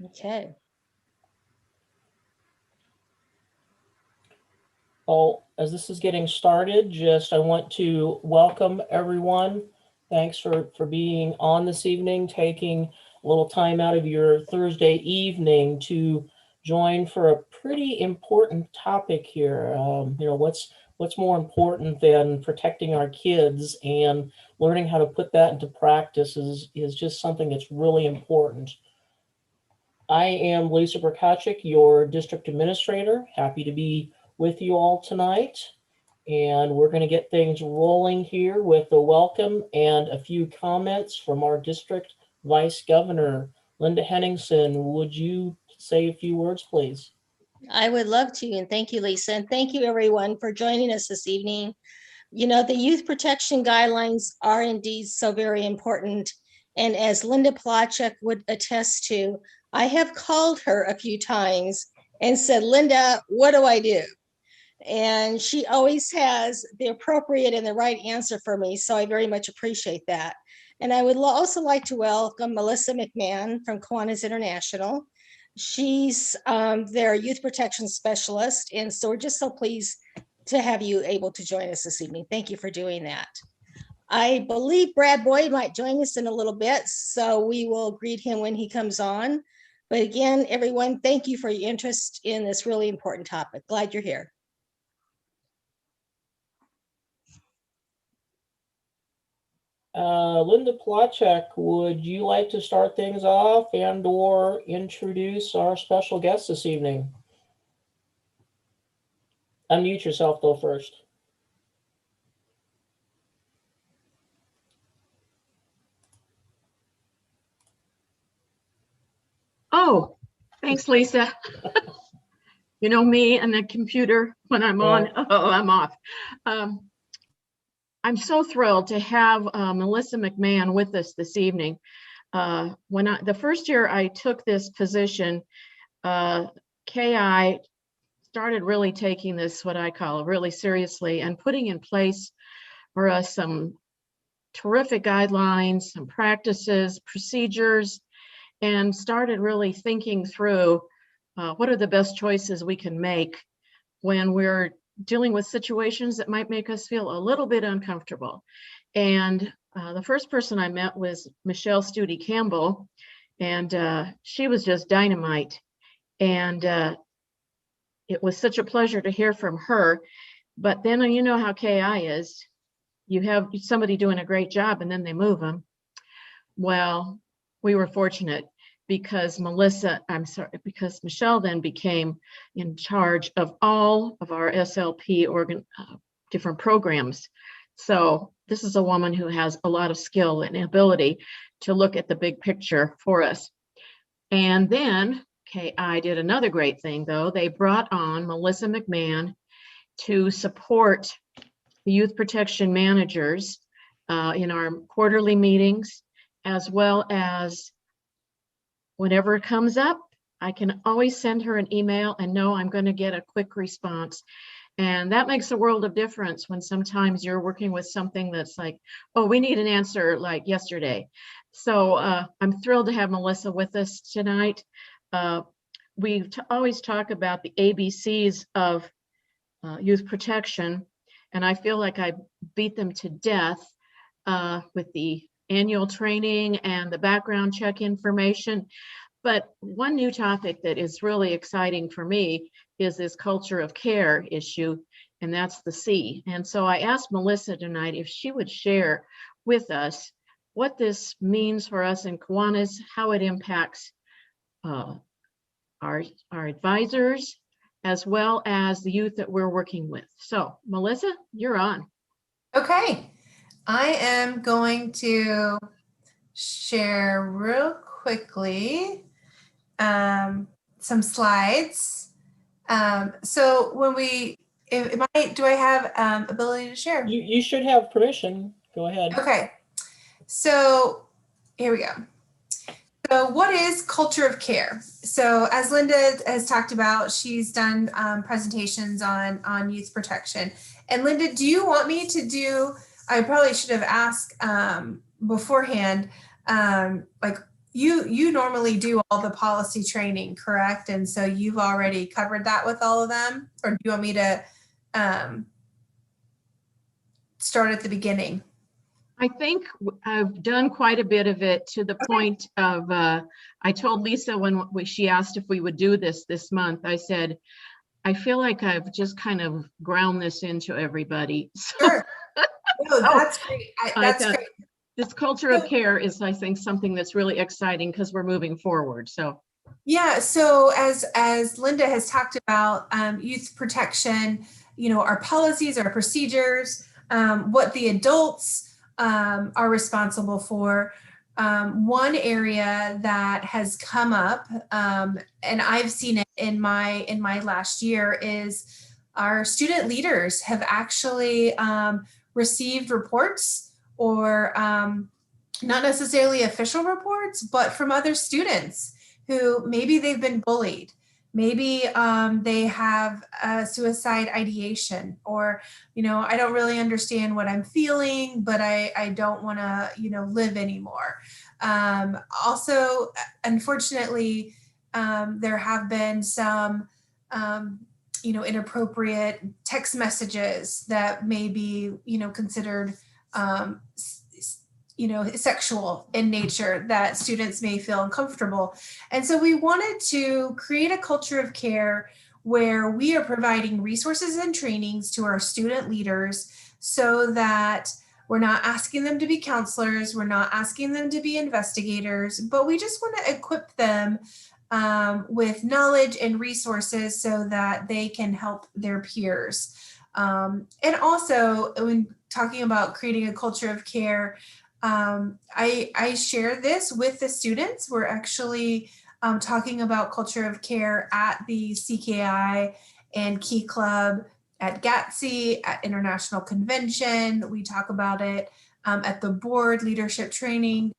Okay. Well, as this is getting started, I want to welcome everyone. Thanks for being on this evening, taking a little time out of your Thursday evening to join for a pretty important topic here. What's more important than protecting our kids, and learning how to put that into practice is just something that's really important. I am Lisa Placzek, your district administrator. Happy to be with you all tonight. And we're going to get things rolling here with a welcome and a few comments from our district vice governor, Linda Henningsen. Would you say a few words, please? I would love to, and thank you, Lisa, and thank you everyone for joining us this evening. You know, the youth protection guidelines are indeed so very important. And as Linda Placzek would attest to, I have called her a few times and said, Linda, what do I do? And she always has the appropriate and the right answer for me. So I very much appreciate that. And I would also like to welcome Melissa McMann from Kiwanis International. She's their youth protection specialist. And so we're just so pleased to have you able to join us this evening. Thank you for doing that. I believe Brad Boyd might join us in a little bit, so we will greet him when he comes on. But again, everyone, thank you for your interest in this really important topic. Glad you're here. Linda Placzek, would you like to start things off and or introduce our special guest this evening? Unmute yourself though first. Oh, thanks, Lisa. You know me and the computer when I'm on, I'm off. I'm so thrilled to have Melissa McMahon with us this evening. The first year I took this position, KI started really taking this, what I call, really seriously, and putting in place for us some terrific guidelines, some practices, procedures, and started really thinking through what are the best choices we can make when we're dealing with situations that might make us feel a little bit uncomfortable. And the first person I met was Studi Campbell, and she was just dynamite. And it was such a pleasure to hear from her. But then you know how KI is. You have somebody doing a great job and then they move them. Well, we were fortunate because Michelle then became in charge of all of our SLP different programs. So this is a woman who has a lot of skill and ability to look at the big picture for us. And then KI did another great thing though. They brought on Melissa McMahon to support the youth protection managers in our quarterly meetings, as well as whenever it comes up, I can always send her an email and know I'm going to get a quick response. And that makes a world of difference when sometimes you're working with something that's like, oh, we need an answer like yesterday. So I'm thrilled to have Melissa with us tonight. We always talk about the ABCs of youth protection, and I feel like I beat them to death with the annual training and the background check information. But one new topic that is really exciting for me is this culture of care issue, and that's the C. And so I asked Melissa tonight if she would share with us what this means for us in Kiwanis, how it impacts our advisors, as well as the youth that we're working with. So Melissa, you're on. Okay, I am going to share real quickly some slides. So when do I have ability to share? You should have permission. Go ahead. Okay, so here we go. So what is culture of care? So as Linda has talked about, she's done presentations on youth protection. And Linda, do you want me to do, I probably should have asked beforehand, like you normally do all the policy training, correct? And so you've already covered that with all of them, or do you want me to start at the beginning? I think I've done quite a bit of it to the point of, I told Lisa when she asked if we would do this month, I said, I feel like I've just kind of ground this into everybody. So, Sure. No, that's great. That's thought great. this culture of care is, I think, something that's really exciting because we're moving forward. So Yeah, so as Linda has talked about, youth protection, our policies, our procedures, what the adults are responsible for. One area that has come up, and I've seen it in my last year, is our student leaders have actually received reports, or not necessarily official reports, but from other students who maybe they've been bullied. Maybe they have a suicide ideation, or, I don't really understand what I'm feeling, but I don't want to, live anymore. Also, unfortunately, there have been some, inappropriate text messages that may be, considered sexual in nature, that students may feel uncomfortable. And so we wanted to create a culture of care where we are providing resources and trainings to our student leaders so that we're not asking them to be counselors, we're not asking them to be investigators, but we just want to equip them with knowledge and resources so that they can help their peers. And also, when talking about creating a culture of care, I share this with the students. We're actually talking about culture of care at the CKI and Key Club, at GATSE, at International Convention. We talk about it at the board leadership training,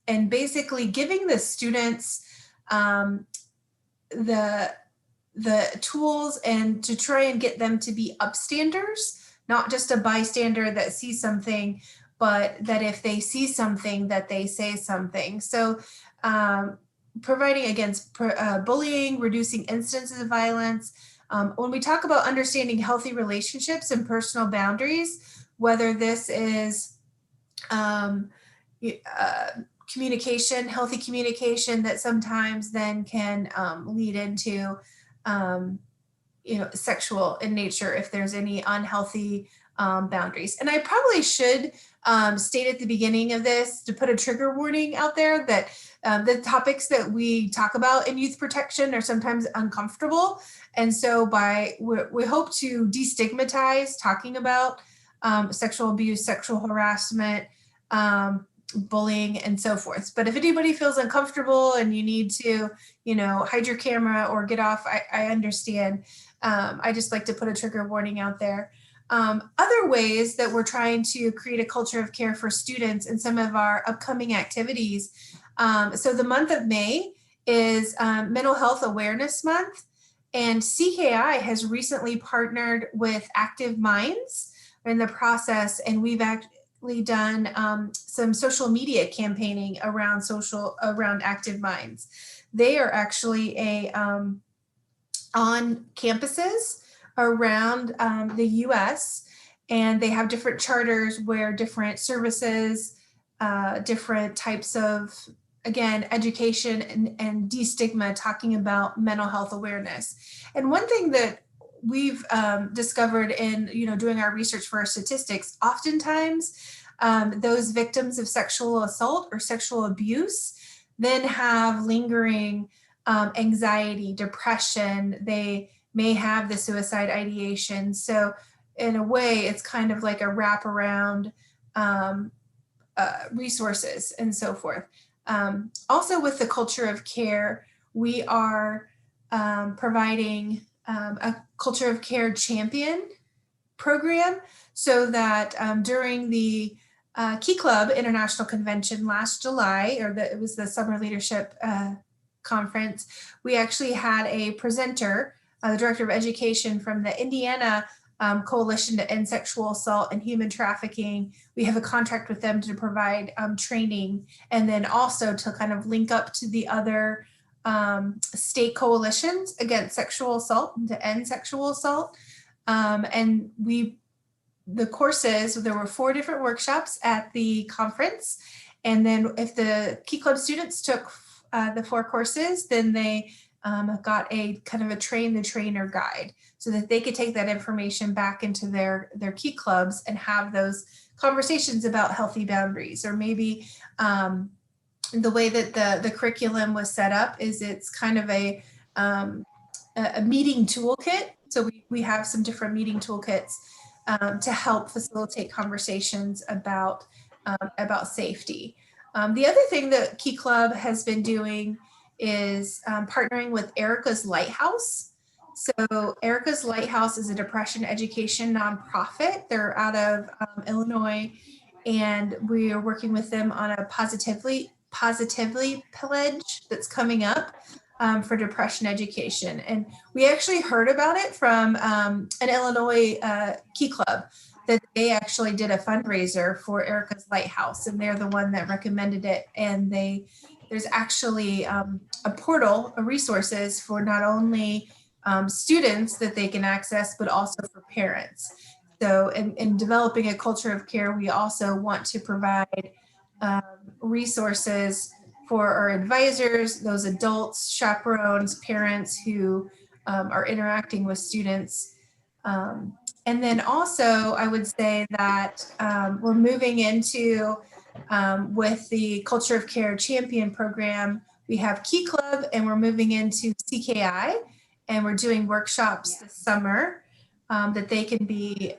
and basically giving the students the tools and to try and get them to be upstanders, not just a bystander that sees something, but that if they see something, that they say something. So providing against bullying, reducing instances of violence. When we talk about understanding healthy relationships and personal boundaries, whether this is communication, healthy communication that sometimes then can lead into sexual in nature if there's any unhealthy boundaries. And I probably should state at the beginning of this to put a trigger warning out there that the topics that we talk about in youth protection are sometimes uncomfortable. And so we hope to destigmatize talking about sexual abuse, sexual harassment, bullying, and so forth. But if anybody feels uncomfortable and you need to, hide your camera or get off, I understand. I just like to put a trigger warning out there. Other ways that we're trying to create a culture of care for students in some of our upcoming activities. So the month of May is Mental Health Awareness Month, and CKI has recently partnered with Active Minds in the process, and we've actually done some social media campaigning around Active Minds. They are actually on campuses around the US, and they have different charters where different services, different types of, again, education and destigma, talking about mental health awareness. And one thing that we've discovered in doing our research for our statistics, oftentimes those victims of sexual assault or sexual abuse then have lingering anxiety, depression. They may have the suicide ideation. So in a way, it's kind of like a wraparound resources and so forth. Also with the culture of care, we are providing a culture of care champion program so that during the Key Club International Convention last July, it was the Summer Leadership Conference, we actually had a presenter, the Director of Education from the Indiana Coalition to End Sexual Assault and Human Trafficking. We have a contract with them to provide training, and then also to kind of link up to the other state coalitions against sexual assault and to end sexual assault. And the courses, there were 4 different workshops at the conference. And then if the Key Club students took the 4 courses, then they got a kind of a train the trainer guide so that they could take that information back into their Key Clubs and have those conversations about healthy boundaries. Or maybe the way that the curriculum was set up is it's kind of a meeting toolkit. So we have some different meeting toolkits to help facilitate conversations about safety. The other thing that Key Club has been doing is partnering with Erica's Lighthouse. So Erica's Lighthouse is a depression education nonprofit. They're out of Illinois, and we are working with them on a positively pledge that's coming up for depression education. And we actually heard about it from an Illinois Key Club, that they actually did a fundraiser for Erica's Lighthouse, and they're the one that recommended it. And there's actually a portal of resources for not only students that they can access, but also for parents. So in developing a culture of care, we also want to provide resources for our advisors, those adults, chaperones, parents who are interacting with students. And then also, I would say that we're moving into, with the Culture of Care Champion program, we have Key Club, and we're moving into CKI, and we're doing workshops this summer that they can be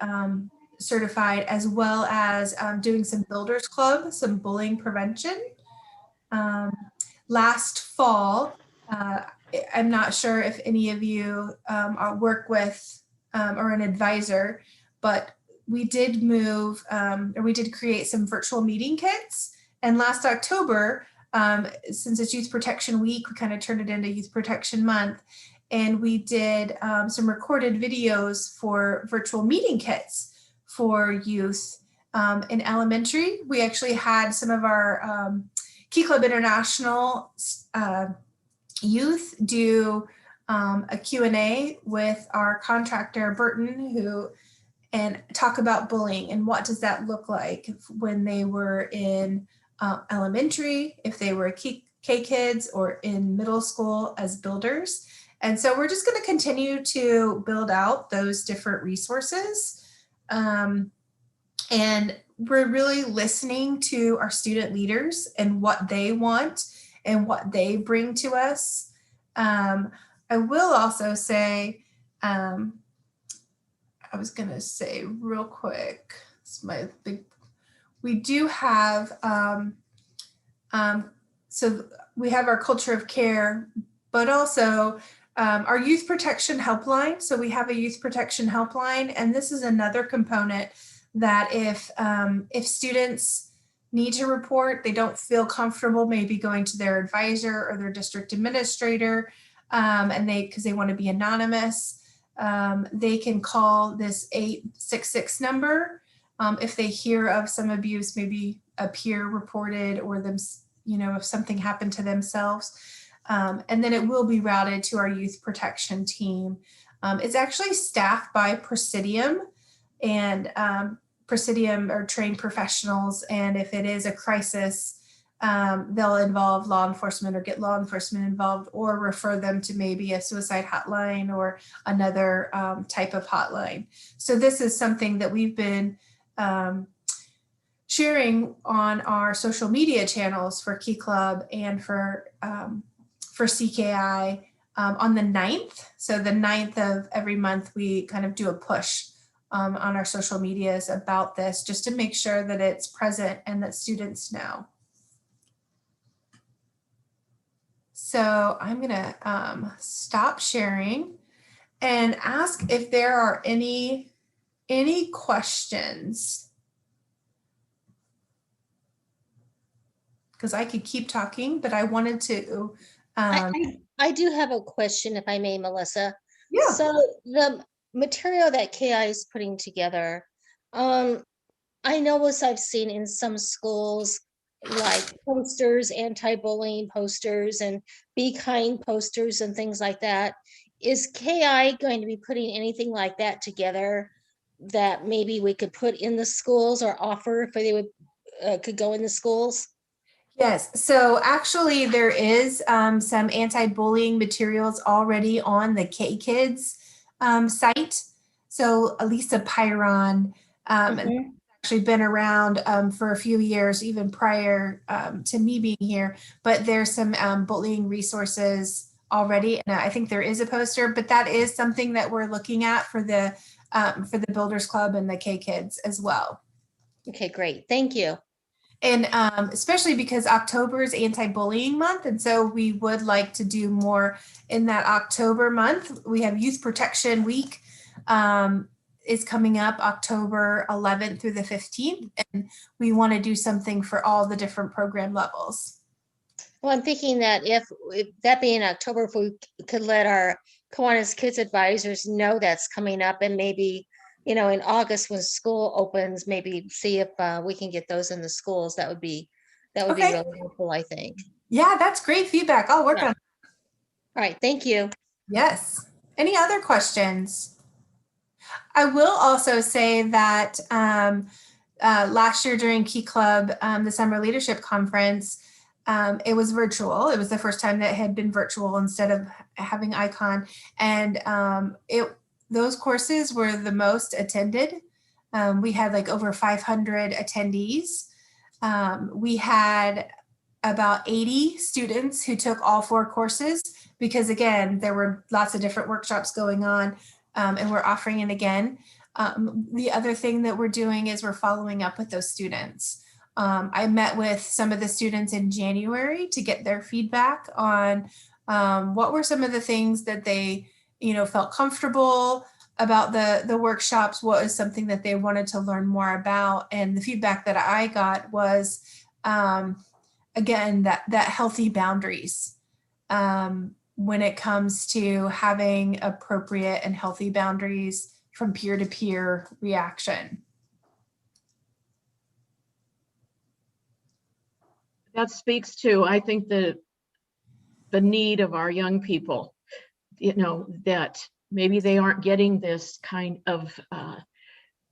certified, as well as doing some Builders Club, some bullying prevention. Last fall, I'm not sure if any of you work with or an advisor, but we did move, or we did create some virtual meeting kits. And last October, since it's Youth Protection Week, we kind of turned it into Youth Protection Month. And we did some recorded videos for virtual meeting kits for youth in elementary. We actually had some of our Key Club International youth do a Q&A with our contractor, Burton, and talk about bullying and what does that look like when they were in elementary, if they were K kids, or in middle school as builders. And so we're just going to continue to build out those different resources. And we're really listening to our student leaders and what they want and what they bring to us. I will also say, I was going to say real quick, we do have, so we have our Culture of Care, but also our Youth Protection Helpline. So we have a Youth Protection Helpline, and this is another component that if students need to report, they don't feel comfortable maybe going to their advisor or their district administrator, and because they want to be anonymous, they can call this 866 number if they hear of some abuse, maybe a peer reported, or them, if something happened to themselves. And then it will be routed to our youth protection team. It's actually staffed by Presidium, and Presidium are trained professionals. And if it is a crisis, they'll involve law enforcement or get law enforcement involved, or refer them to maybe a suicide hotline or another type of hotline. So this is something that we've been sharing on our social media channels for Key Club and for CKI on the 9th. So the 9th of every month, we kind of do a push on our social medias about this, just to make sure that it's present and that students know. So I'm gonna stop sharing and ask if there are any questions, because I could keep talking, but I wanted to. I do have a question, if I may, Melissa. Yeah. So material that KI is putting together, I know as I've seen in some schools, like posters, anti-bullying posters and be kind posters and things like that. Is KI going to be putting anything like that together that maybe we could put in the schools or offer if they would could go in the schools? Yes, so actually there is some anti-bullying materials already on the K-Kids site. So Elisa Pyron Mhm. actually been around for a few years, even prior to me being here, but there's some bullying resources already. And I think there is a poster, but that is something that we're looking at for the Builders Club and the K-Kids as well. Okay, great. Thank you. And especially because October is anti-bullying month. And so we would like to do more in that October month. We have Youth Protection Week is coming up October 11th through the 15th. And we want to do something for all the different program levels. Well, I'm thinking that if that being October, if we could let our Kiwanis Kids advisors know that's coming up, and maybe, in August when school opens, maybe see if we can get those in the schools. That would be Okay. really helpful, I think. Yeah, that's great feedback. I'll work Yeah. on it. All right, thank you. Yes. Any other questions? I will also say that last year during Key Club, the Summer Leadership Conference, it was virtual. It was the first time that it had been virtual instead of having Icon. And those courses were the most attended. We had like over 500 attendees. We had about 80 students who took all 4 courses because, again, there were lots of different workshops going on, and we're offering it again. The other thing that we're doing is we're following up with those students. I met with some of the students in January to get their feedback on what were some of the things that they, felt comfortable about the workshops, what was something that they wanted to learn more about. And the feedback that I got was, again, that healthy boundaries when it comes to having appropriate and healthy boundaries from peer-to-peer reaction. That speaks to, I think, the need of our young people, that maybe they aren't getting this kind of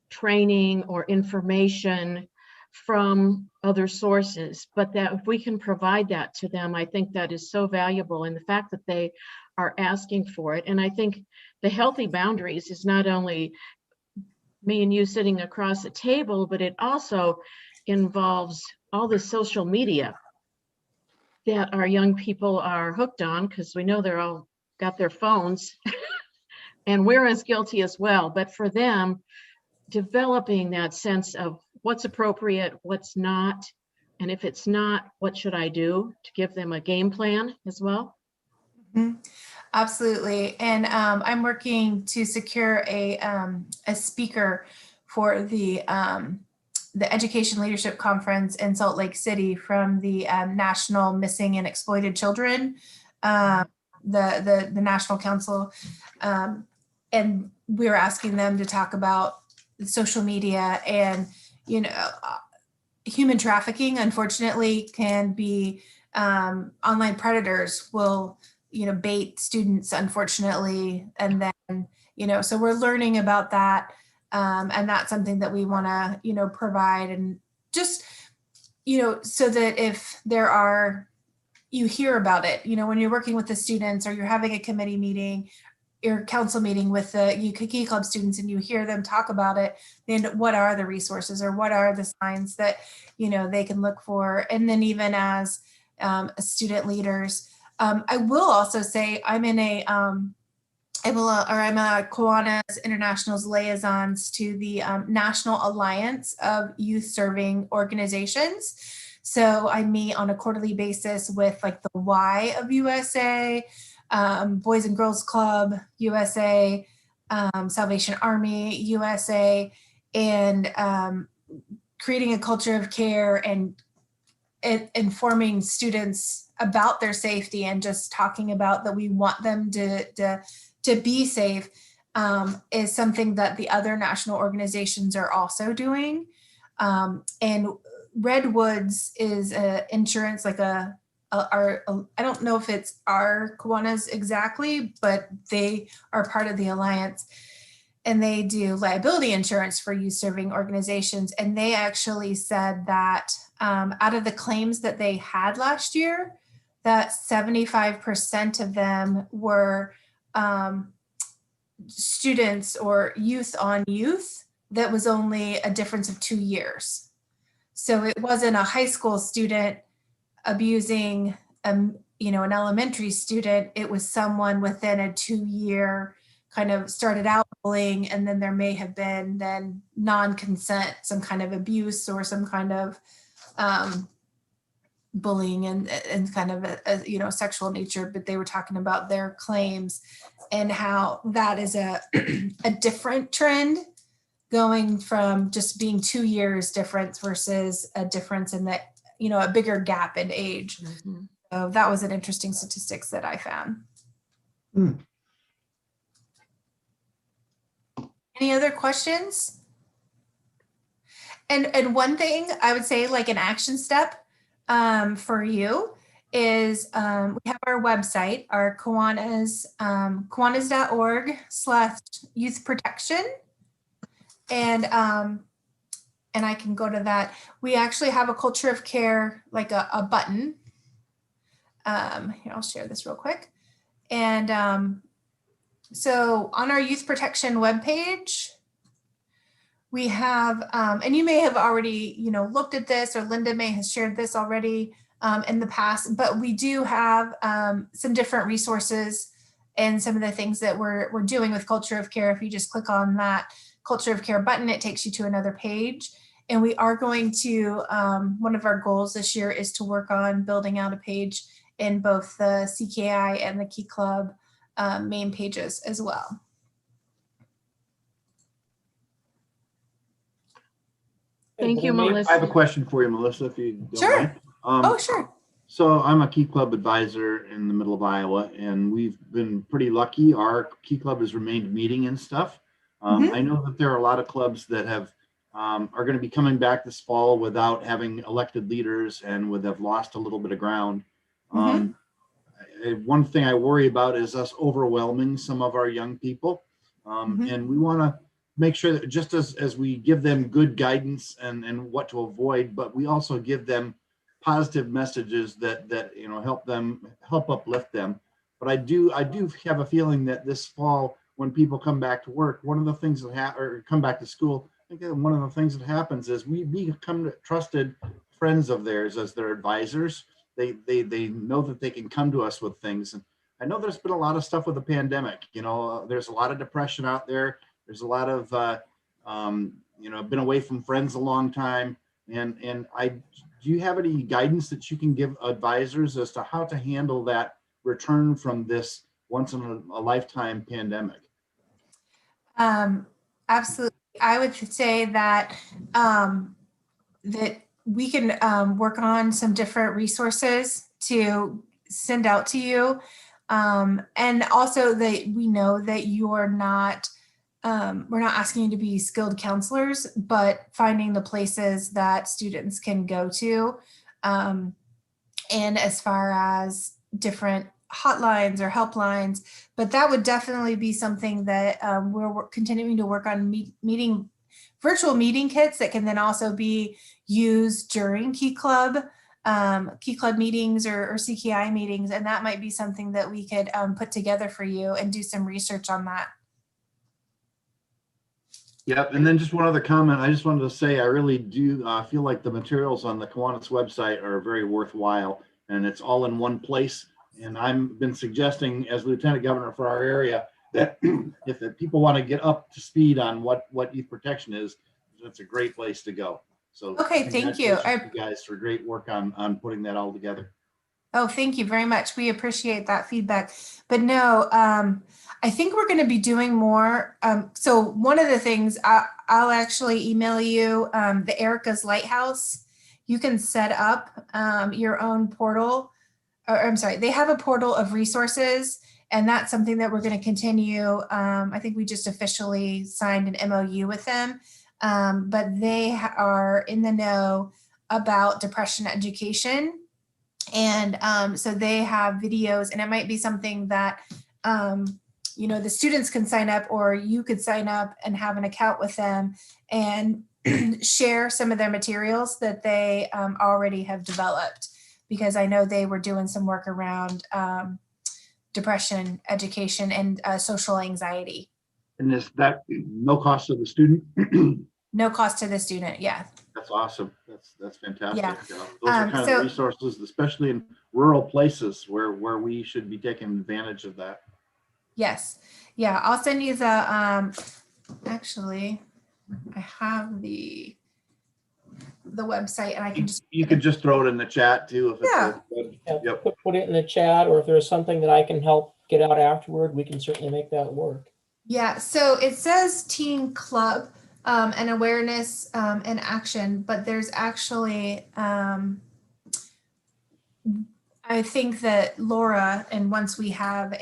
training or information from other sources, but that if we can provide that to them, I think that is so valuable. And the fact that they are asking for it. And I think the healthy boundaries is not only me and you sitting across the table, but it also involves all the social media that our young people are hooked on, because we know they're all got their phones and we're as guilty as well. But for them, developing that sense of what's appropriate, what's not, and if it's not, what should I do, to give them a game plan as well. Mm-hmm. Absolutely. And I'm working to secure a speaker for the Education Leadership Conference in Salt Lake City from the National Missing and Exploited Children, the National Council. And we were asking them to talk about social media and, human trafficking, unfortunately, can be online predators will, bait students, unfortunately. And then, so we're learning about that. And that's something that we want to, provide, and just, so that if there are, you hear about it, when you're working with the students or you're having a committee meeting, your council meeting with the Key Club students, and you hear them talk about it, then what are the resources or what are the signs that, they can look for? And then even as student leaders, I will also say I'm in I'm a Kiwanis International's liaisons to the National Alliance of Youth Serving Organizations. So I meet on a quarterly basis with like the Y of USA, Boys and Girls Club USA, Salvation Army USA, and creating a culture of care and informing students about their safety, and just talking about that we want them to be safe. is something that the other national organizations are also doing. And Redwoods is a insurance, like I don't know if it's our Kiwanis exactly, but they are part of the alliance, and they do liability insurance for youth serving organizations. And they actually said that out of the claims that they had last year, that 75% of them were students or youth on youth. That was only a difference of 2 years. So it wasn't a high school student abusing an elementary student. It was someone within a 2-year kind of started out bullying, and then there may have been then non-consent, some kind of abuse or some kind of bullying and kind of a sexual nature. But they were talking about their claims and how that is a different trend, going from just being 2 years difference versus a difference in that, a bigger gap in age. Mhm. So that was an interesting statistics that I found. Any other questions? And one thing I would say, like an action step for you is we have our website, our Kiwanis, Kiwanis.org/youth protection. And I can go to that. We actually have a culture of care, like a button. Here, I'll share this real quick. And so on our youth protection webpage, we have, and you may have already, looked at this, or Linda may have shared this already in the past, but we do have some different resources and some of the things that we're doing with culture of care. If you just click on that culture of care button, it takes you to another page. And we are going to, one of our goals this year is to work on building out a page in both the CKI and the Key Club main pages as well. Thank you, Melissa. I have a question for you, Melissa, if you don't Sure. mind. Oh, sure. So I'm a Key Club advisor in the middle of Iowa, and we've been pretty lucky. Our Key Club has remained meeting and stuff. I know that there are a lot of clubs that have are going to be coming back this fall without having elected leaders and would have lost a little bit of ground. One thing I worry about is us overwhelming some of our young people, and we want to make sure that just as we give them good guidance and what to avoid, but we also give them positive messages that help uplift them. But I do have a feeling that this fall, when people come back to work, one of the things that or come back to school, I think that one of the things that happens is we become trusted friends of theirs as their advisors. They know that they can come to us with things. And I know there's been a lot of stuff with the pandemic. There's a lot of depression out there. There's a lot of been away from friends a long time. And do you have any guidance that you can give advisors as to how to handle that return from this once in a lifetime pandemic? Absolutely. I would say that that we can work on some different resources to send out to you. And also that we know that you're not, we're not asking you to be skilled counselors, but finding the places that students can go to. And as far as different hotlines or helplines, but that would definitely be something that we're continuing to work on, virtual meeting kits that can then also be used during Key Club meetings or CKI meetings. And that might be something that we could put together for you and do some research on that. Yep. And then just one other comment. I just wanted to say, I really do feel like the materials on the Kiwanis website are very worthwhile, and it's all in one place. And I've been suggesting as Lieutenant Governor for our area that if people want to get up to speed on what youth protection is, that's a great place to go. So okay, thank you. You guys for great work on putting that all together. Oh, thank you very much. We appreciate that feedback. But no, I think we're going to be doing more. So one of the things I'll actually email you, the Erica's Lighthouse. You can set up your own portal. Or, I'm sorry, they have a portal of resources, And that's something that we're going to continue. I think we just officially signed an MOU with them, but they are in the know about depression education. And so they have videos, and it might be something that, the students can sign up, or you could sign up and have an account with them and share some of their materials that they already have developed, because I know they were doing some work around depression education and social anxiety. And is that no cost to the student? No cost to the student. Yeah. That's awesome. That's fantastic. Yeah. Those are kind of the resources, especially in rural places where we should be taking advantage of that. Yes. Yeah. I'll send you the, actually, I have the website, and I can just. You could just throw it in the chat too. If Yeah. Yep. Put it in the chat, or if there's something that I can help get out afterward, we can certainly make that work. Yeah. So it says Teen Club and awareness and action, but there's actually, I think that Laura, and once we have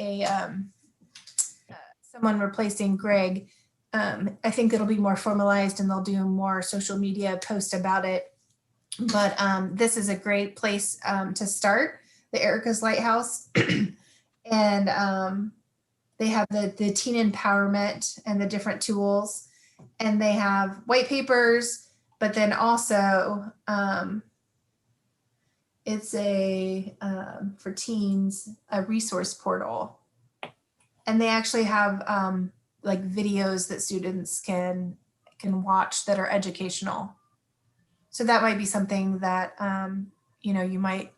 someone replacing Greg, I think it'll be more formalized, and they'll do more social media posts about it. But this is a great place to start, the Erica's Lighthouse. And they have the teen empowerment and the different tools, and they have white papers, but then also it's for teens, a resource portal. And they actually have like videos that students can watch that are educational. So that might be something that, you might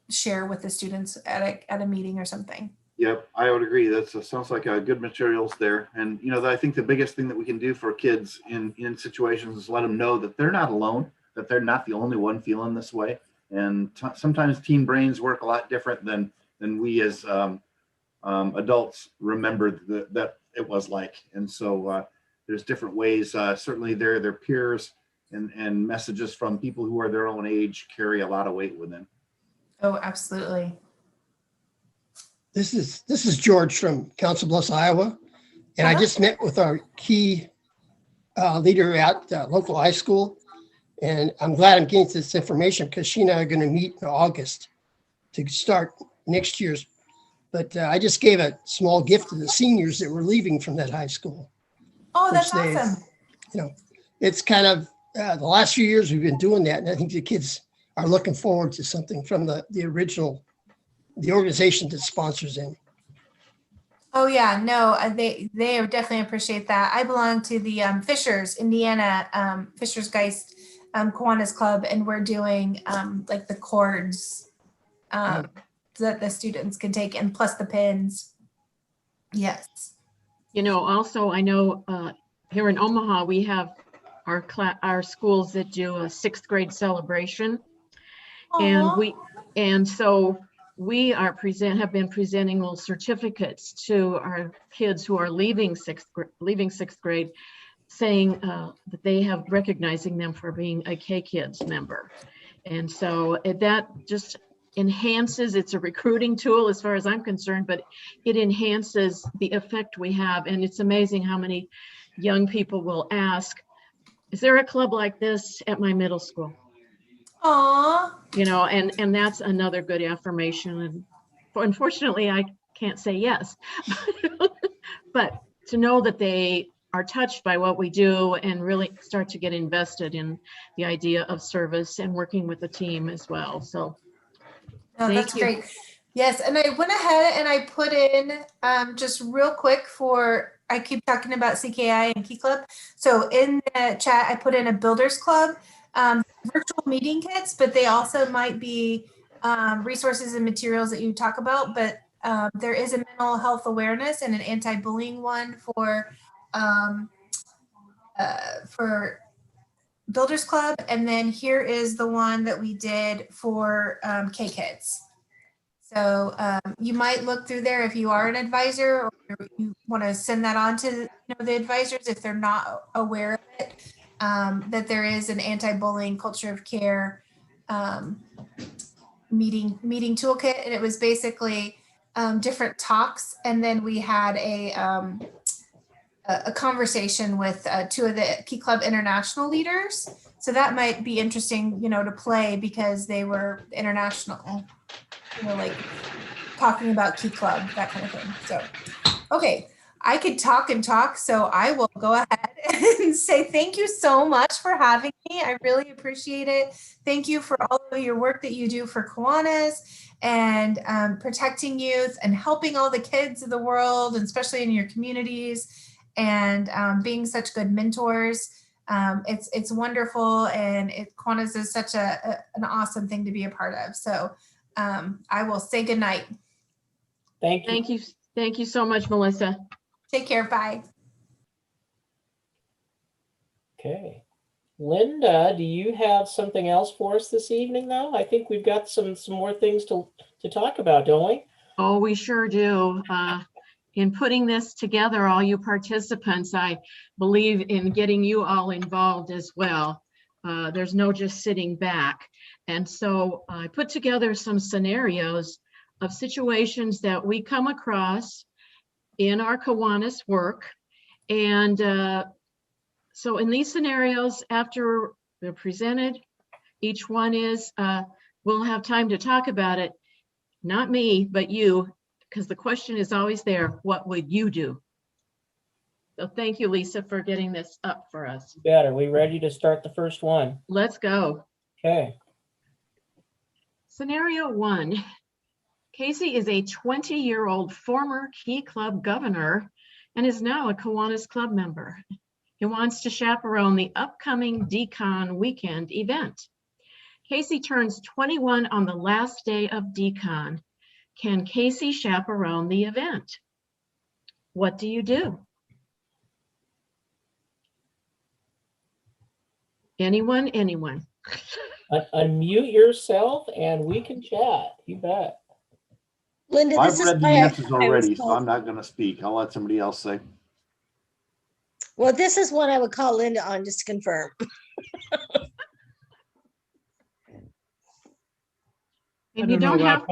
share with the students at a meeting or something. Yep, I would agree. That sounds like good materials there. And, I think the biggest thing that we can do for kids in situations is let them know that they're not alone, that they're not the only one feeling this way. And sometimes teen brains work a lot different than we as adults remember that it was like. And so there's different ways. Certainly their peers and messages from people who are their own age carry a lot of weight with them. Oh, absolutely. This is George from Council Bluffs, Iowa, and I just met with our key leader at local high school, and I'm glad I'm getting this information because she and I are going to meet in August to start next year's. But I just gave a small gift to the seniors that were leaving from that high school. Oh, that's awesome. It's kind of the last few years we've been doing that, and I think the kids are looking forward to something from the organization that sponsors them. Oh yeah, no, they definitely appreciate that. I belong to the Fishers, Indiana, Fishers Geist Kiwanis Club, and we're doing like the chords that the students can take, and plus the pins. Yes. Also, I know here in Omaha, we have our schools that do a 6th grade celebration. Aww. And so we have been presenting little certificates to our kids who are leaving sixth grade, saying that they have recognizing them for being a K-Kids member. And so that just enhances, it's a recruiting tool as far as I'm concerned, but it enhances the effect we have. And it's amazing how many young people will ask, is there a club like this at my middle school? Aww. And that's another good affirmation. And unfortunately, I can't say yes, but to know that they are touched by what we do and really start to get invested in the idea of service and working with the team as well. So that's great. Yes. And I went ahead and I put in just real quick I keep talking about CKI and Key Club. So in the chat, I put in a builders club, virtual meeting kits, but they also might be resources and materials that you talk about. But there is a mental health awareness and an anti-bullying one for Builders Club. And then here is the one that we did for K-Kids. So you might look through there if you are an advisor, or you want to send that on to the advisors if they're not aware of it, that there is an anti-bullying culture of care meeting toolkit. And it was basically different talks, and then we had a conversation with 2 of the Key Club international leaders. So that might be interesting, to play because they were international, like talking about Key Club, that kind of thing. So, okay, I could talk and talk, so I will go ahead and say thank you so much for having me. I really appreciate it. Thank you for all of your work that you do for Kiwanis and protecting youth and helping all the kids of the world, and especially in your communities, and being such good mentors. It's wonderful, and Kiwanis is such an awesome thing to be a part of. So I will say good night. Thank you. Thank you. Thank you so much, Melissa. Take care. Bye. Okay. Linda, do you have something else for us this evening though? I think we've got some more things to talk about, don't we? Oh, we sure do. In putting this together, all you participants, I believe in getting you all involved as well. There's no just sitting back. And so I put together some scenarios of situations that we come across in our Kiwanis work. And so in these scenarios, after they're presented, each one is, we'll have time to talk about it. Not me, but you, because the question is always there, what would you do? So thank you, Lisa, for getting this up for us. Are we ready to start the first one? Let's go. Okay. Scenario 1. Casey is a 20-year-old former Key Club governor and is now a Kiwanis Club member. He wants to chaperone the upcoming Decon weekend event. Casey turns 21 on the last day of Decon. Can Casey chaperone the event? What do you do? Anyone? Unmute yourself and we can chat. You bet. Linda, I've this is read the why answers I was already, so called- I'm not going to speak. I'll let somebody else say. Well, this is what I would call Linda on just to confirm. And you don't have.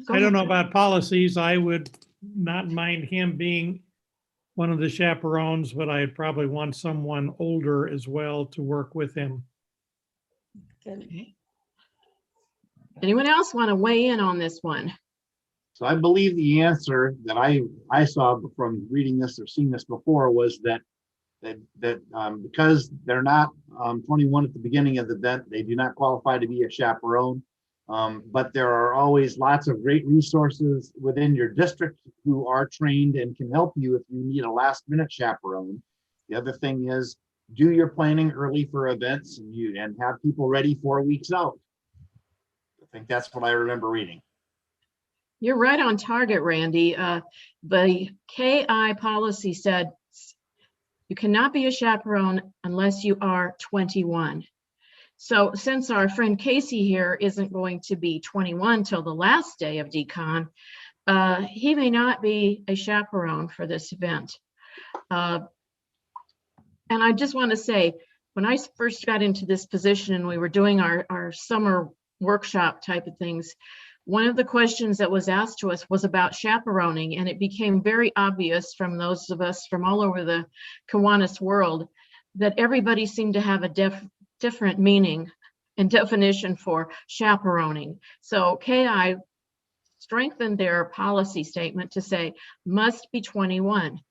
I don't know about policies. I would not mind him being one of the chaperones, but I'd probably want someone older as well to work with him. Okay. Anyone else want to weigh in on this one? So I believe the answer that I saw from reading this or seeing this before was that because they're not 21 at the beginning of the event, they do not qualify to be a chaperone. But there are always lots of great resources within your district who are trained and can help you if you need a last minute chaperone. The other thing is do your planning early for events and have people ready 4 weeks out. I think that's what I remember reading. You're right on target, Randy. The KI policy said you cannot be a chaperone unless you are 21. So since our friend Casey here isn't going to be 21 till the last day of Decon, he may not be a chaperone for this event. And I just want to say, when I first got into this position and we were doing our summer workshop type of things, one of the questions that was asked to us was about chaperoning, and it became very obvious from those of us from all over the Kiwanis world that everybody seemed to have a different meaning and definition for chaperoning. So KI strengthened their policy statement to say must be 21.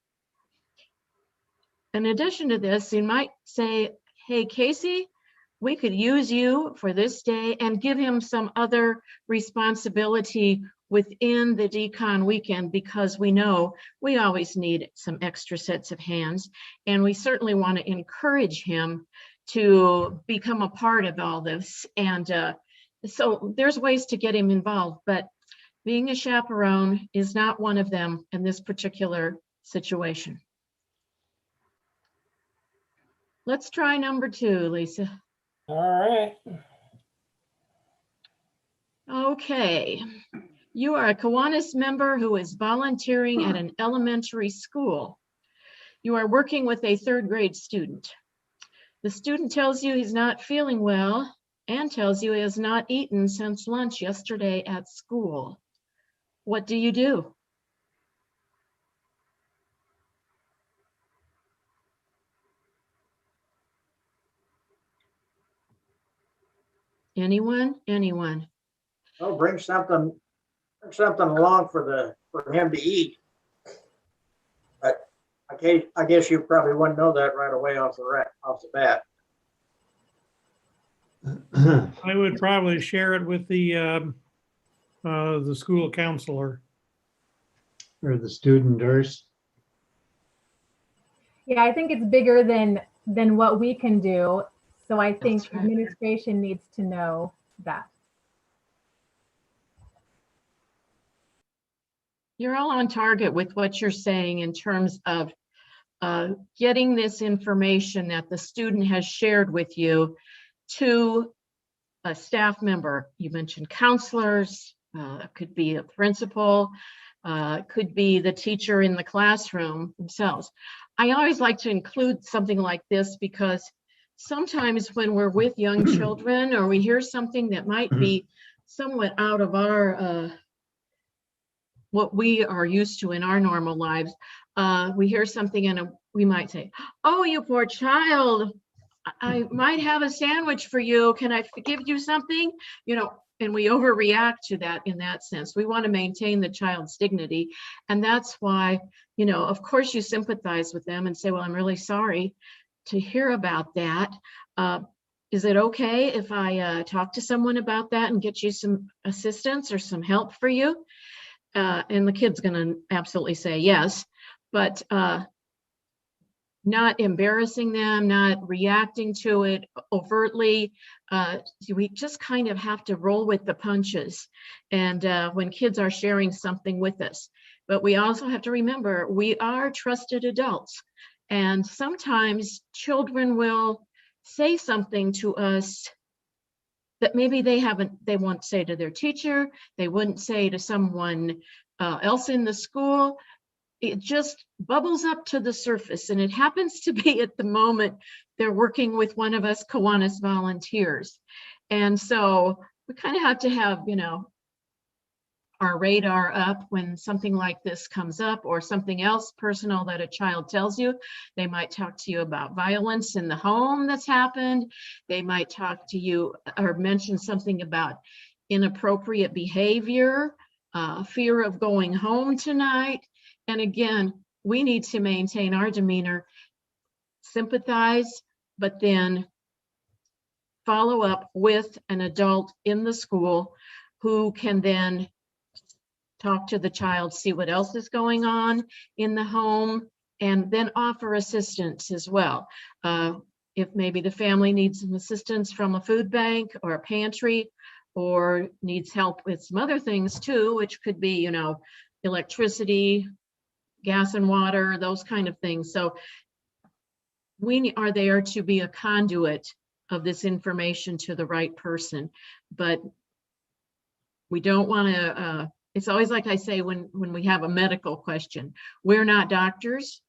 In addition to this, you might say, hey, Casey, we could use you for this day and give him some other responsibility within the Decon weekend, because we know we always need some extra sets of hands. And we certainly want to encourage him to become a part of all this. And so there's ways to get him involved, but being a chaperone is not one of them in this particular situation. Let's try number 2, Lisa. All right. Okay. You are a Kiwanis member who is volunteering at an elementary school. You are working with a 3rd grade student. The student tells you he's not feeling well and tells you he has not eaten since lunch yesterday at school. what do you do? Anyone? Anyone? Oh, bring something along for him to eat. But I guess you probably wouldn't know that right away off the bat. I would probably share it with the school counselor. Or the student nurse. Yeah, I think it's bigger than what we can do. So I think That's right. administration needs to know that. You're all on target with what you're saying in terms of getting this information that the student has shared with you to a staff member. You mentioned counselors, could be a principal, could be the teacher in the classroom themselves. I always like to include something like this because sometimes when we're with young children or we hear something that might be somewhat out of our what we are used to in our normal lives, we hear something and we might say, "Oh, you poor child, I might have a sandwich for you. Can I give you something?" You know, and we overreact to that in that sense. We want to maintain the child's dignity. And that's why, you know, of course you sympathize with them and say, "Well, I'm really sorry to hear about that. Is it okay if I talk to someone about that and get you some assistance or some help for you?" And the kid's going to absolutely say yes, but not embarrassing them, not reacting to it overtly. We just kind of have to roll with the punches. And when kids are sharing something with us, but we also have to remember we are trusted adults. And sometimes children will say something to us that maybe they won't say to their teacher, they wouldn't say to someone else in the school. It just bubbles up to the surface, and it happens to be at the moment they're working with one of us Kiwanis volunteers. And so we kind of have to have, you know, our radar up when something like this comes up, or something else personal that a child tells you. They might talk to you about violence in the home that's happened. They might talk to you or mention something about inappropriate behavior, fear of going home tonight. And again, we need to maintain our demeanor, sympathize, but then follow up with an adult in the school who can then talk to the child, see what else is going on in the home, and then offer assistance as well. If maybe the family needs some assistance from a food bank or a pantry, or needs help with some other things too, which could be, you know, electricity, gas and water, those kind of things. So we are there to be a conduit of this information to the right person, but we don't want to, it's always like I say when we have a medical question, we're not doctors,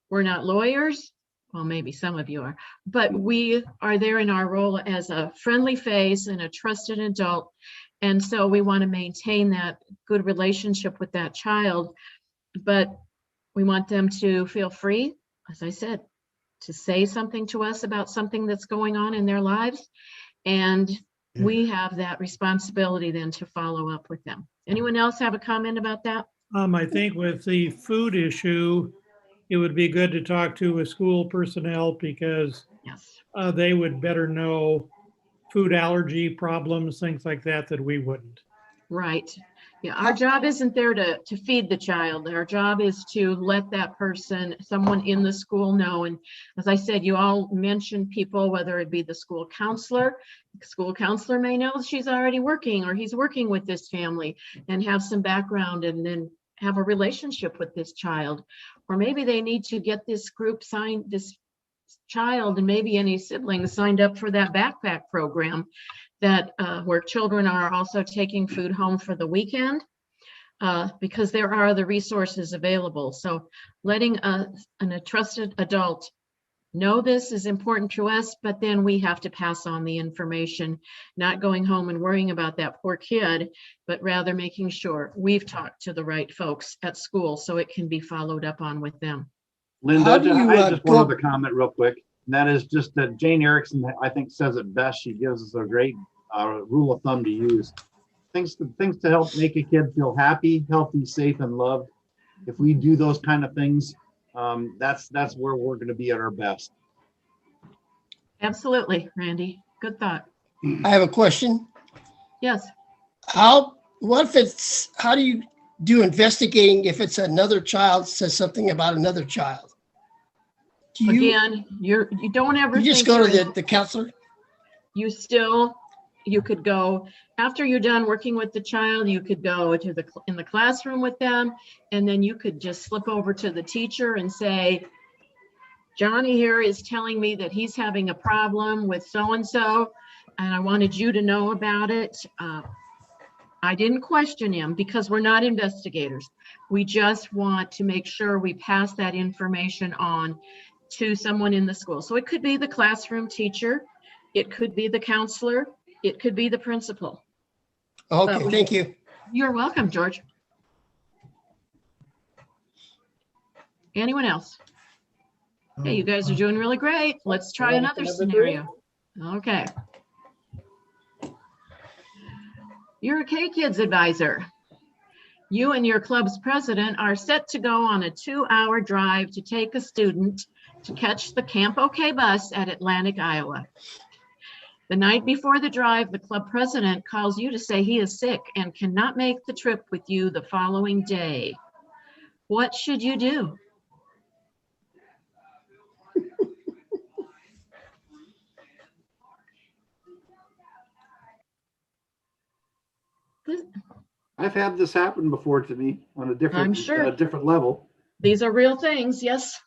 we're not lawyers. Well, maybe some of you are, but we are there in our role as a friendly face and a trusted adult. And so we want to maintain that good relationship with that child, but we want them to feel free, as I said, to say something to us about something that's going on in their lives. And we have that responsibility then to follow up with them. Anyone else have a comment about that? I think with the food issue, it would be good to talk to a school personnel because Yes. they would better know food allergy problems, things like that we wouldn't. Right. Yeah, our job isn't there to feed the child. Our job is to let that person, someone in the school know. And as I said, you all mentioned people, whether it be the school counselor may know she's already working or he's working with this family and have some background and then have a relationship with this child. Or maybe they need to get this group signed, this child and maybe any siblings signed up for that backpack program that where children are also taking food home for the weekend, because there are other resources available. So letting a trusted adult know this is important to us, but then we have to pass on the information, not going home and worrying about that poor kid, but rather making sure we've talked to the right folks at school so it can be followed up on with them. Linda, How do you, I just one go- other comment real quick. And that is just that Jane Erickson, I think, says it best. She gives us a great rule of thumb to use. Things to help make a kid feel happy, healthy, safe, and loved. If we do those kind of things, that's where we're going to be at our best. Absolutely, Randy. Good thought. I have a question. Yes. How do you do investigating if it's another child says something about another child? Do you, Again, you don't ever you just think go to you're- the counselor? You could go after you're done working with the child, you could go to in the classroom with them, and then you could just slip over to the teacher and say, Johnny here is telling me that he's having a problem with so-and-so, and I wanted you to know about it. I didn't question him because we're not investigators. We just want to make sure we pass that information on to someone in the school. So it could be the classroom teacher, it could be the counselor, it could be the principal. Okay, thank you. You're welcome, George. Anyone else? Hey, you guys are doing really great. Let's try another scenario. Okay. You're a K-Kids advisor. You and your club's president are set to go on a 2-hour drive to take a student to catch the Camp OK bus at Atlantic, Iowa. The night before the drive, the club president calls you to say he is sick and cannot make the trip with you the following day. What should you do? I've had this happen before to me on a different, I'm sure. different level. These are real things, yes.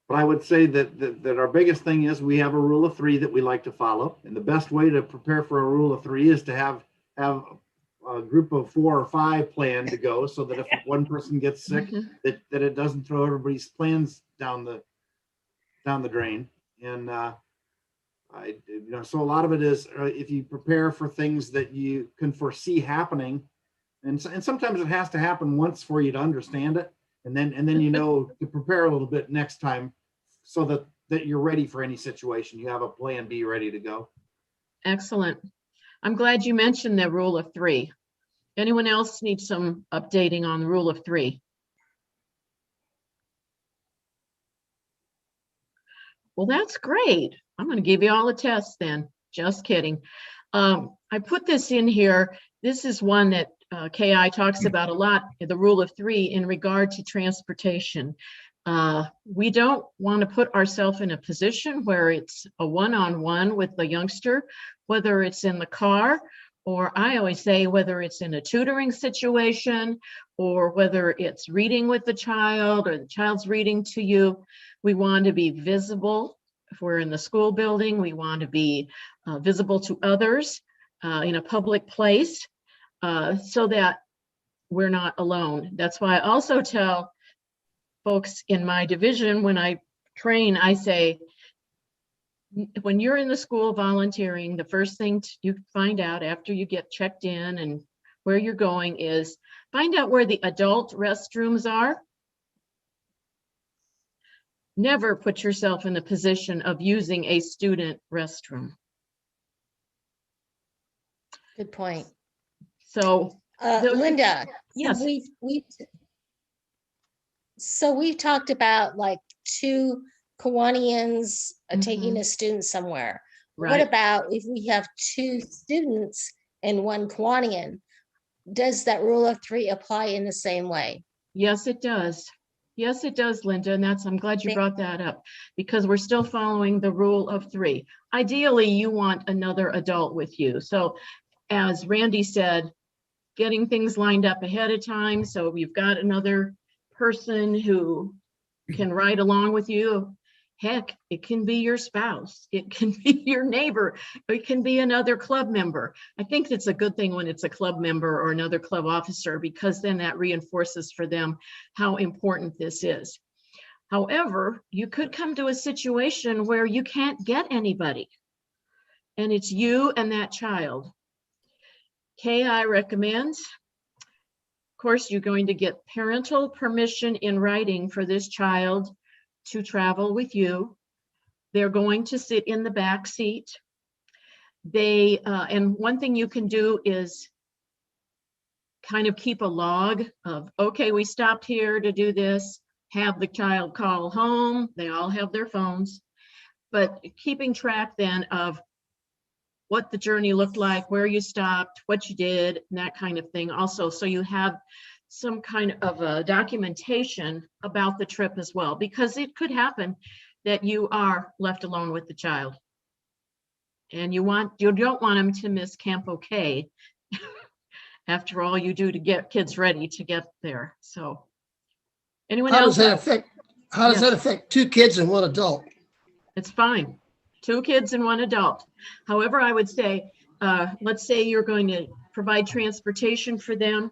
But I would say that our biggest thing is we have a rule of 3 that we like to follow. And the best way to prepare for a rule of 3 is to have a group of 4 or 5 planned to go, so that if one person gets sick, that it doesn't throw everybody's plans down the drain. And so a lot of it is if you prepare for things that you can foresee happening, and sometimes it has to happen once for you to understand it, and then to prepare a little bit next time, so that you're ready for any situation. You have a plan B ready to go. Excellent. I'm glad you mentioned the rule of 3. Anyone else need some updating on the rule of 3? Well, that's great. I'm going to give you all a test then. Just kidding. I put this in here. This is one that KI talks about a lot, the rule of 3 in regard to transportation. We don't want to put ourselves in a position where it's a one-on-one with the youngster, whether it's in the car, or I always say whether it's in a tutoring situation, or whether it's reading with the child or the child's reading to you. We want to be visible. If we're in the school building, we want to be visible to others in a public place, so that we're not alone. That's why I also tell folks in my division, when I train, I say, when you're in the school volunteering, the first thing you find out after you get checked in and where you're going is find out where the adult restrooms are. Never put yourself in the position of using a student restroom. Good point. So, Linda, yes. We've talked about like 2 Kiwanians taking Mhm. a student somewhere. What Right. about if we have 2 students and 1 Kiwanian? Does that rule of 3 apply in the same way? Yes, it does. Yes, it does, Linda, and I'm glad you Thank- brought that up, because we're still following the rule of 3. Ideally, you want another adult with you. So as Randy said, getting things lined up ahead of time, so you've got another person who can ride along with you. Heck, it can be your spouse, it can be your neighbor, it can be another club member. I think it's a good thing when it's a club member or another club officer, because then that reinforces for them how important this is. However, you could come to a situation where you can't get anybody, and it's you and that child. KI recommends, of course, you're going to get parental permission in writing for this child to travel with you. They're going to sit in the back seat. And one thing you can do is kind of keep a log of, okay, we stopped here to do this, have the child call home. They all have their phones, but keeping track then of what the journey looked like, where you stopped, what you did, and that kind of thing also. So you have some kind of a documentation about the trip as well, because it could happen that you are left alone with the child. And you don't want them to miss Camp OK after all you do to get kids ready to get there. So anyone How else? How does that affect 2 kids and 1 adult? It's fine. 2 kids and 1 adult. However, I would say, let's say you're going to provide transportation for them.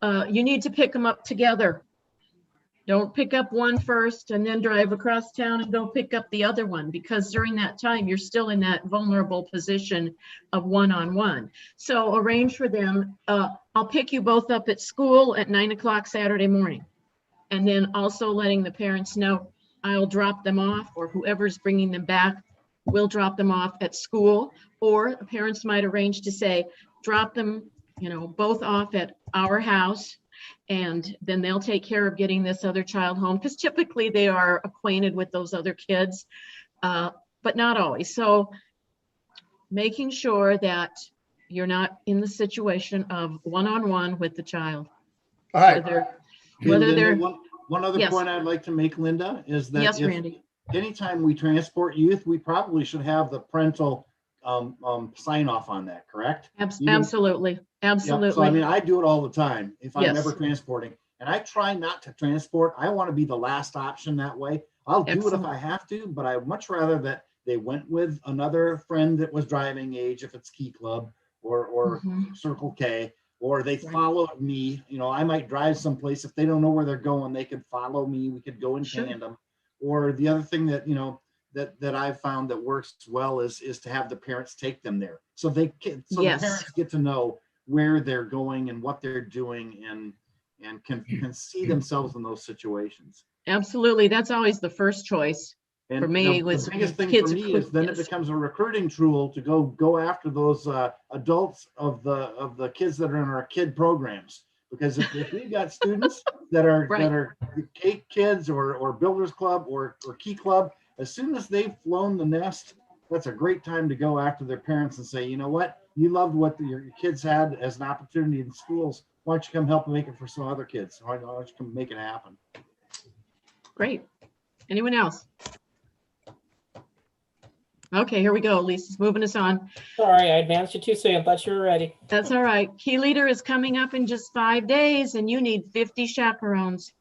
You need to pick them up together. Don't pick up one first and then drive across town and go pick up the other one, because during that time, you're still in that vulnerable position of one-on-one. So arrange for them. I'll pick you both up at school at 9 o'clock Saturday morning. And then also letting the parents know I'll drop them off, or whoever's bringing them back will drop them off at school. Or parents might arrange to say, drop them, both off at our house, and then they'll take care of getting this other child home, because typically they are acquainted with those other kids, but not always. So making sure that you're not in the situation of one-on-one with the child. All right. Linda, they're one other Yes. point I'd like to make, Linda, is that Yes, Randy. anytime we transport youth, we probably should have the parental sign off on that, correct? Absolutely. Yeah, Absolutely. so I mean, I do it all the time if I'm Yes. ever transporting, and I try not to transport. I want to be the last option that way. I'll do it if Excellent. I have to, but I would much rather that they went with another friend that was driving age, if it's Key Club or Mhm. Circle K, or they Right. follow me. I might drive someplace. If they don't know where they're going, they could follow me. We could go in Sure. tandem. Or the other thing that, that I've found that works well is to have the parents take them there. So the Yes. parents get to know where they're going and what they're doing, and can see themselves in those situations. Absolutely. That's always the first choice. And For me, the was biggest thing kids for me is then it yes. becomes a recruiting tool to go after those adults of the kids that are in our kid programs. Because if we've got students that are Right. that are Cake Kids or Builders Club or Key Club, as soon as they've flown the nest, that's a great time to go after their parents and say, you know what, you loved what your kids had as an opportunity in schools. Why don't you come help make it for some other kids? Why don't you come make it happen? Great. Anyone else? Okay, here we go. Lisa's moving us on. Sorry, I advanced you too soon. Thought you were ready. That's all right. Key Leader is coming up in just 5 days, and you need 50 chaperones.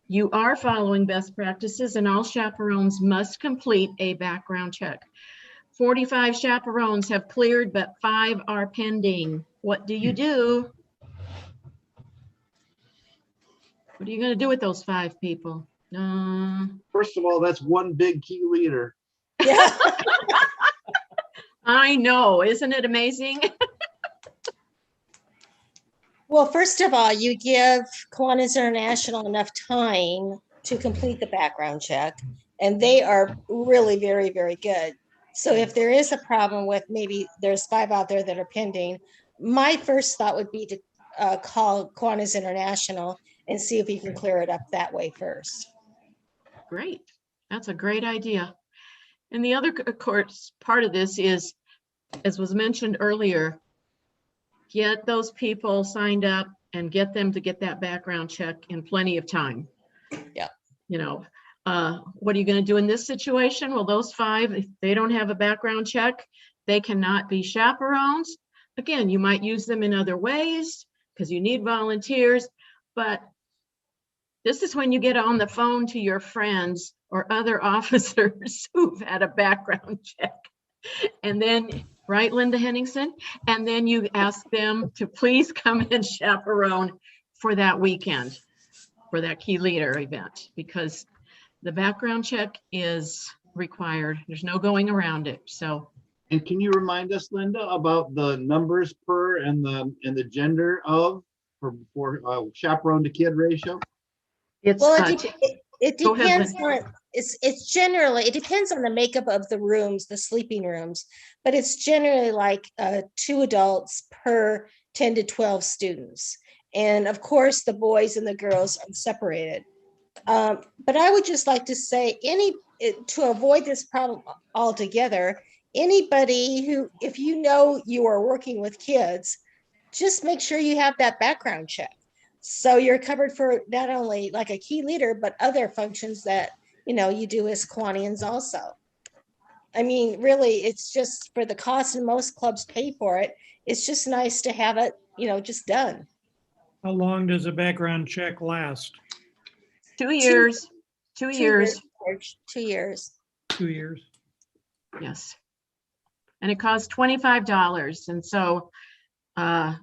You are following best practices, and all chaperones must complete a background check. 45 chaperones have cleared, but 5 are pending. What do you do? What are you going to do with those 5 people? First of all, that's one big key leader. Yeah. I know. Isn't it amazing? Well, first of all, you give Kiwanis International enough time to complete the background check, and they are really very, very good. So if there is a problem with maybe there's 5 out there that are pending, my first thought would be to call Kiwanis International and see if we can clear it up that way first. Great. That's a great idea. And the other, of course, part of this is, as was mentioned earlier, get those people signed up and get them to get that background check in plenty of time. Yeah. What are you going to do in this situation? Well, those 5, if they don't have a background check, they cannot be chaperones. Again, you might use them in other ways because you need volunteers, but this is when you get on the phone to your friends or other officers who've had a background check. And then, right, Linda Henningsen? And then you ask them to please come and chaperone for that weekend, for that Key Leader event, because the background check is required. There's no going around it. So And can you remind us, Linda, about the numbers per and the gender of for chaperone to kid ratio? it's, Well, it Go ahead, depends on, it's generally, it depends on the makeup of the rooms, the sleeping rooms, but it's generally like 2 adults per 10 to 12 students. And of course, the boys and the girls are separated. But I would just like to say to avoid this problem altogether, anybody who, if you know you are working with kids, just make sure you have that background check. So you're covered for not only like a key leader, but other functions that, you do as Kiwanis also. I mean, really, it's just for the cost, and most clubs pay for it. It's just nice to have it, just done. How long does a background check last? 2 years. 2 years. 2 years. 2 years. Yes. And it costs $25. And so I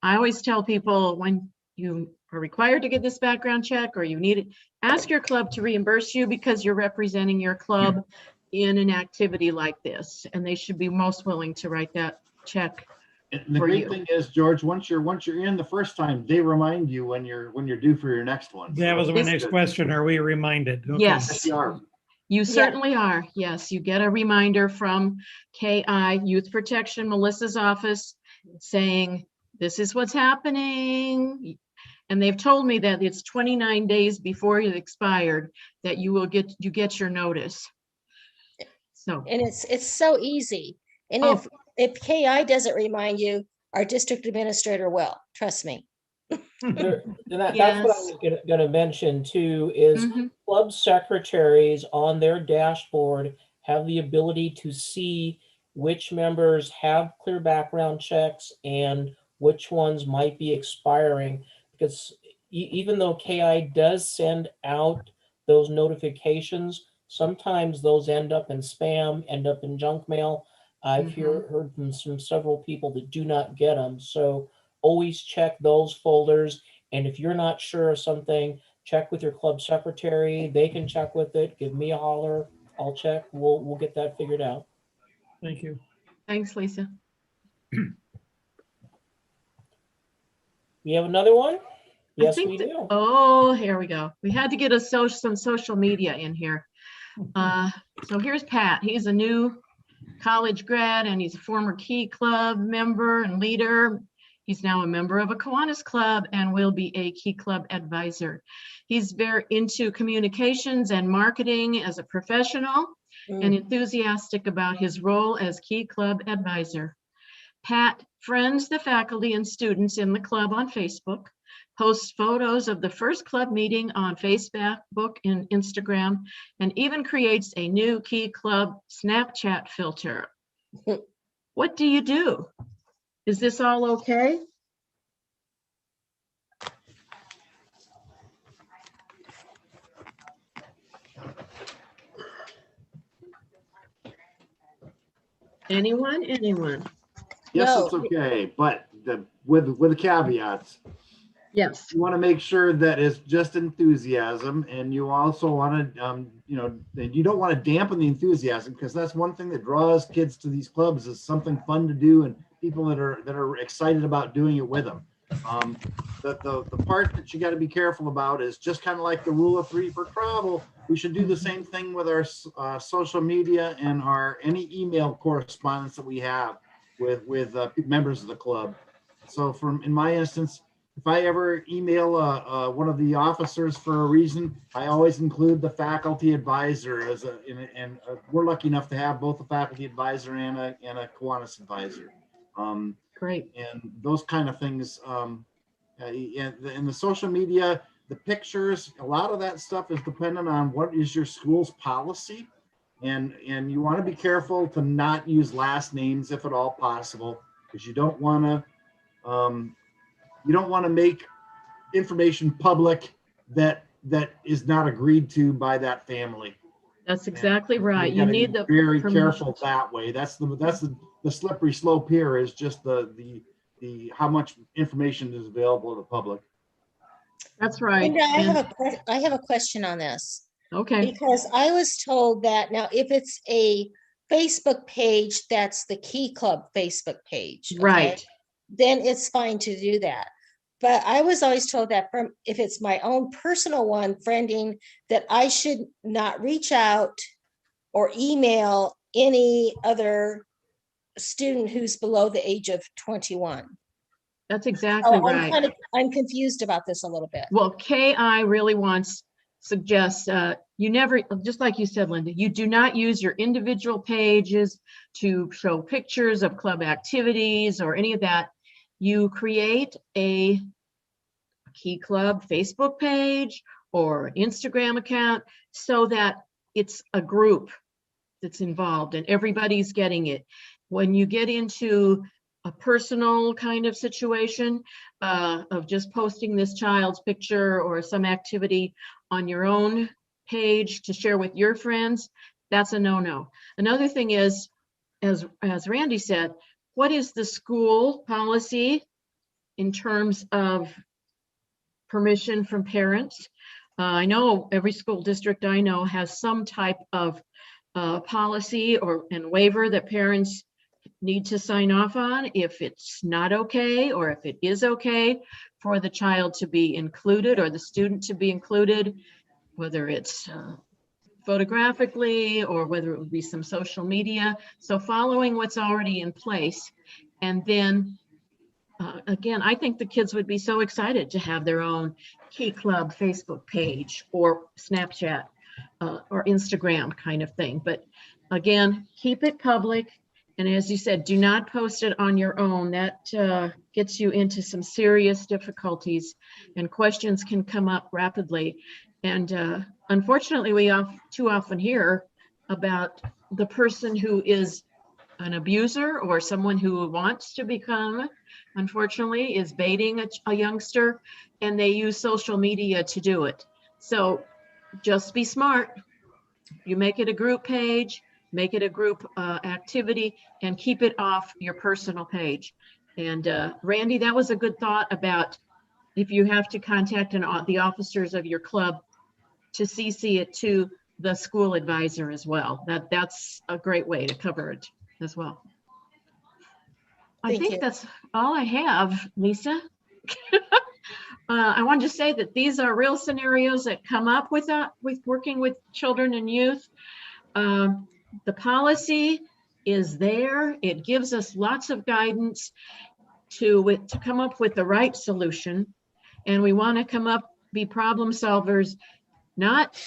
always tell people, when you are required to get this background check or you need it, ask your club to reimburse you, because you're representing your club in an activity like this, and they should be most willing to write that check. And the For great you. thing is, George, once you're in the first time, they remind you when you're due for your next one. That was my Yes. next question. Are we reminded? Okay. Yes. Yes, you are. You certainly are. Yes, you get a reminder from KI Youth Protection, Melissa's office, saying, this is what's happening. And they've told me that it's 29 days before it expired that you get your notice. So, And it's so easy. And Oh. if KI doesn't remind you, our district administrator will, trust me. And that's what I Yes. was gonna mention too, is Mhm. club secretaries on their dashboard have the ability to see which members have clear background checks and which ones might be expiring. Because even though KI does send out those notifications, sometimes those end up in spam, end up in junk mail. I've heard from several people that do not get them. So always check those folders. And if you're not sure of something, check with your club secretary. They can check with it. Give me a holler. I'll check. We'll get that figured out. Thank you. Thanks, Lisa. We have another one? I Yes, think we that- do. Oh, here we go. We had to get some social media in here. So here's Pat. He's a new college grad, and he's a former Key Club member and leader. He's now a member of a Kiwanis club and will be a Key Club advisor. He's very into communications and marketing as a professional and enthusiastic about his role as Key Club advisor. Pat friends the faculty and students in the club on Facebook, posts photos of the first club meeting on Facebook and Instagram, and even creates a new Key Club Snapchat filter. What do you do? Is this all okay? Anyone? Yes, No. it's okay, but with the caveats. Yes. You want to make sure that it's just enthusiasm, and you also want to, you don't want to dampen the enthusiasm, because that's one thing that draws kids to these clubs, is something fun to do and people that are excited about doing it with them. The part that you got to be careful about is just kind of like the rule of 3 for travel. We should do the same thing with our social media and any email correspondence that we have with members of the club. So in my instance, if I ever email one of the officers for a reason, I always include the faculty advisor and we're lucky enough to have both a faculty advisor and a Kiwanis advisor. Great. And those kind of things. In the social media, the pictures, a lot of that stuff is dependent on what is your school's policy, and you want to be careful to not use last names if at all possible, because you don't want to make information public that is not agreed to by that family. That's exactly right. You gotta need be the very permission. careful that way. That's the slippery slope here, is just the how much information is available to the public. That's right. Linda, And I have a question on this. Okay, Because I was told that now if it's a Facebook page, that's the Key Club Facebook page. okay? right. Then it's fine to do that. But I was always told that from if it's my own personal one, friending, that I should not reach out or email any other student who's below the age of 21. That's exactly So right. I'm confused about this a little bit. Well, KI really suggests you never, just like you said, Linda, you do not use your individual pages to show pictures of club activities or any of that. You create a Key Club Facebook page or Instagram account so that it's a group that's involved and everybody's getting it. When you get into a personal kind of situation of just posting this child's picture or some activity on your own page to share with your friends, that's a no-no. Another thing is, as Randy said, what is the school policy in terms of permission from parents? I know every school district I know has some type of policy and waiver that parents need to sign off on if it's not okay or if it is okay for the child to be included or the student to be included, whether it's photographically or whether it would be some social media. So following what's already in place. And then again, I think the kids would be so excited to have their own Key Club Facebook page or Snapchat or Instagram kind of thing. But again, keep it public. And as you said, do not post it on your own. That gets you into some serious difficulties and questions can come up rapidly. And unfortunately, we too often hear about the person who is an abuser or someone who wants to become, unfortunately, is baiting a youngster, and they use social media to do it. So just be smart. You make it a group page, make it a group activity, and keep it off your personal page. And Randy, that was a good thought about if you have to contact the officers of your club to CC it to the school advisor as well. That's a great way to cover it as well. I Thank think you. that's all I have, Lisa. I wanted to say that these are real scenarios that come up with working with children and youth. The policy is there. It gives us lots of guidance to come up with the right solution. And we want to be problem solvers, not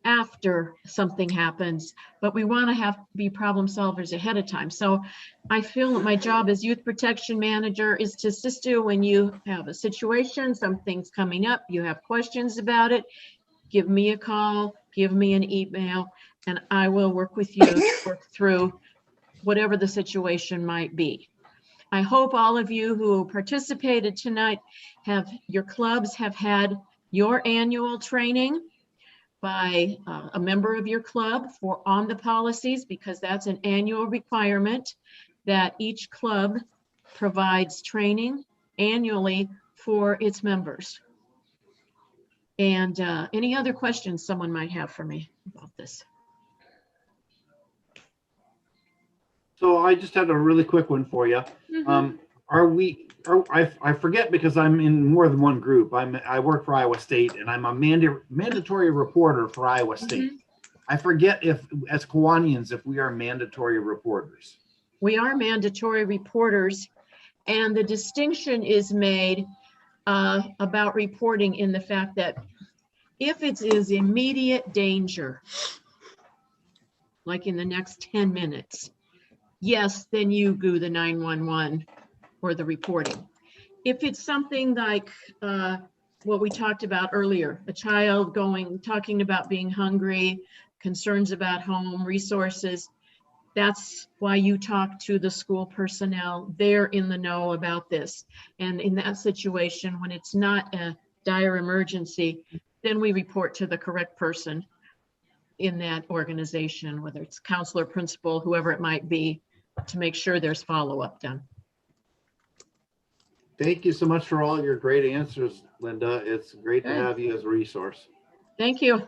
after something happens, but we want to be problem solvers ahead of time. So I feel that my job as youth protection manager is to assist you when you have a situation, something's coming up, you have questions about it, give me a call, give me an email, and I will work with you to work through whatever the situation might be. I hope all of you who participated tonight your clubs have had your annual training by a member of your club on the policies, because that's an annual requirement that each club provides training annually for its members. And any other questions someone might have for me about this? So I just had a really quick one for you. I forget because I'm in more than one group. I work for Iowa State and I'm a mandatory reporter for Iowa State. I forget if as Kiwanians, if we are mandatory reporters. We are mandatory reporters, and the distinction is made about reporting in the fact that if it is immediate danger, like in the next 10 minutes, yes, then you do the 911 or the reporting. If it's something like what we talked about earlier, a child talking about being hungry, concerns about home resources, that's why you talk to the school personnel. They're in the know about this. And in that situation, when it's not a dire emergency, then we report to the correct person in that organization, whether it's counselor, principal, whoever it might be, to make sure there's follow-up done. Thank you so much for all your great answers, Linda. It's great to have you as a resource. Thank you.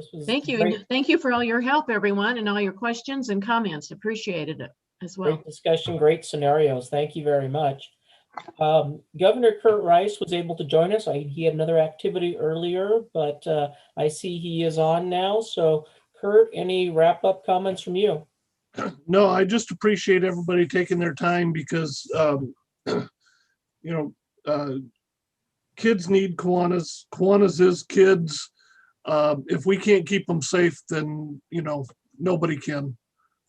This was Thank you. great. And thank you for all your help, everyone, and all your questions and comments. Appreciated it as well. Great discussion, great scenarios. Thank you very much. Governor Kurt Rice was able to join us. He had another activity earlier, but I see he is on now. So Kurt, any wrap-up comments from you? No, I just appreciate everybody taking their time because, kids need Kiwanis. Kiwanis is kids. If we can't keep them safe, then, nobody can.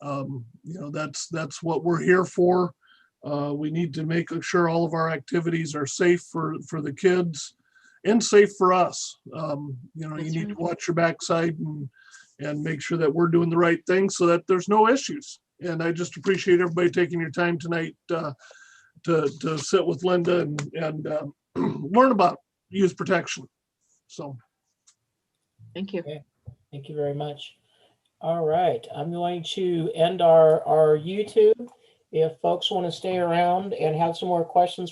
That's what we're here for. We need to make sure all of our activities are safe for the kids and safe for us. You need to watch your backside and make sure that we're doing the right thing so that there's no issues. And I just appreciate everybody taking your time tonight to sit with Linda and learn about youth protection. So. Thank you. Okay. Thank you very much. All right, I'm going to end our YouTube. If folks want to stay around and have some more questions